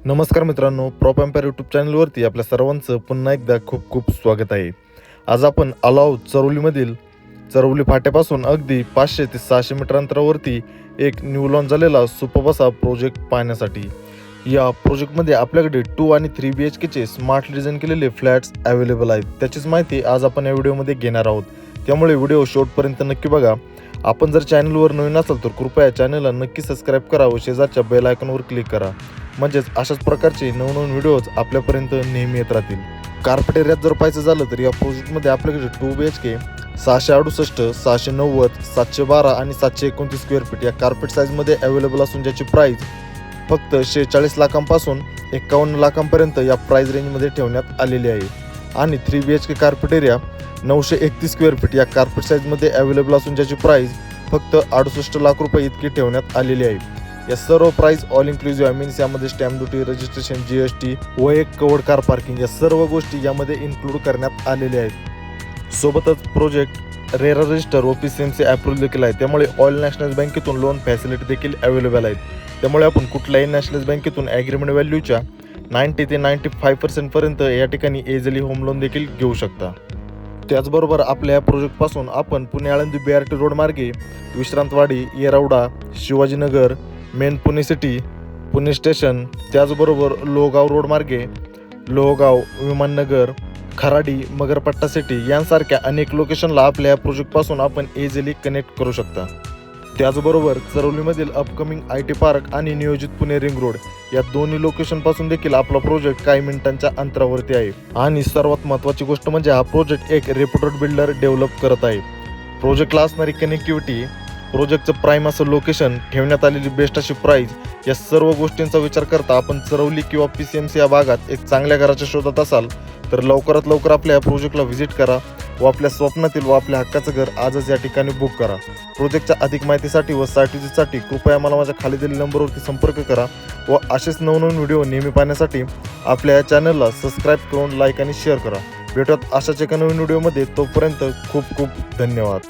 नमस्कार मित्रांनो, prop empire YouTube चॅनलवरती आपल्या सर्वांचं पुन्हा एकदा खूप खूप स्वागत आहे. आज आपण आलो आहोत चरवली फाट्यापासून अगदी 500 ते 600 मीटर अंतरावरती एक न्यू लॉन्च झालेला सुपर असा प्रोजेक्ट पाहण्यासाठी. या प्रोजेक्टमध्ये आपल्याकडे 2 आणि 3 BHKचे स्मार्टली डिझाईन केलेले फ्लॅट्स अवेलेबल आहेत. त्याचीच माहिती आज आपण या व्हिडिओमध्ये घेणार आहोत, त्यामुळे व्हिडिओ शेवटपर्यंत नक्की बघा. आपण जर चॅनलवर नवीन असाल तर कृपया चॅनलला नक्की सबस्क्राईब करा व शेजारच्या बेल आयकॉनवर क्लिक करा, म्हणजेच अशाच प्रकारचे नवनवीन व्हिडिओज आपल्यापर्यंत नेहमी येत राहतील. कार्पेट एरियात जर पाहायचं झालं तर या प्रोजेक्टमध्ये आपल्याकडे 2 BHK 668, 690, 712 आणि 729 स्क्वेअर फीट या कार्पेट साईजमध्ये अवेलेबल असून ज्याची प्राईस फक्त 46 लाखांपासून 51 लाखांपर्यंत या प्राईस रेंजमध्ये ठेवण्यात आलेली आहे. आणि 3 BHK carpet area 931 square feet या कार्पेट साईजमध्ये अवेलेबल असून ज्याची प्राईस फक्त 68 लाख रुपये इतकी ठेवण्यात आलेली आहे. या सर्व प्राइस ऑल इन्क्लुझिव्ह आहे, मीन्स यामध्ये स्टॅम्प ड्युटी, रजिस्ट्रेशन, GST व एक कवर्ड कार पार्किंग या सर्व गोष्टी यामध्ये इन्क्लूड करण्यात आलेल्या आहेत. सोबतच प्रोजेक्ट रेरा रजिस्टर व PCMC अप्रूव्ह देखील आहे, त्यामुळे ऑल नॅशनल बँकेतून लोन फॅसिलिटी देखील अवेलेबल आहेत. त्यामुळे आपण कुठल्याही नॅशनल बँकेतून ॲग्रीमेंट व्हॅल्यूच्या 90 ते 95% पर्यंत या ठिकाणी इझिली होम लोन देखील घेऊ शकता. त्याचबरोबर आपल्या या प्रोजेक्टपासून आपण पुणे आळंदी BRT रोड मार्गे Vishrantwadi, Yerawada, Shivajinagar, main Pune city, Pune station, त्याचबरोबर लोहगाव रोड मार्गे लोहगाव, विमाननगर, खराडी, मगरपट्टा सिटी यांसारख्या अनेक लोकेशनला आपल्या या प्रोजेक्टपासून आपण इझिली कनेक्ट करू शकता. त्याचबरोबर चरवलीमधील अपकमिंग IT पार्क आणि नियोजित पुणे रिंग रोड या दोन्ही लोकेशनपासून देखील आपला प्रोजेक्ट काही मिनिटांच्या अंतरावरती आहे. आणि सर्वात महत्त्वाची गोष्ट म्हणजे हा प्रोजेक्ट एक रेप्युटेड बिल्डर डेव्हलप करत आहे. प्रोजेक्टला असणारी कनेक्टिव्हिटी, प्रोजेक्टचं प्राईम असं लोकेशन, ठेवण्यात आलेली बेस्ट अशी प्राईस या सर्व गोष्टींचा विचार करता आपण चरवली किंवा PCMC या भागात एक चांगल्या घराच्या शोधात असाल तर लवकरात लवकर आपल्या या प्रोजेक्टला व्हिजिट करा व आपल्या स्वप्नातील व आपल्या हक्काचं घर आजच या ठिकाणी बुक करा. प्रोजेक्टच्या अधिक माहितीसाठी व साठीसाठी कृपया मला माझ्या खाली दिलेल्या नंबरवरती संपर्क करा व असेच नवनवीन व्हिडिओ नेहमी पाहण्यासाठी आपल्या या चॅनलला सबस्क्राईब करून लाईक आणि शेअर करा. भेटूयात अशाच एका नवीन व्हिडिओमध्ये. तोपर्यंत खूप खूप धन्यवाद.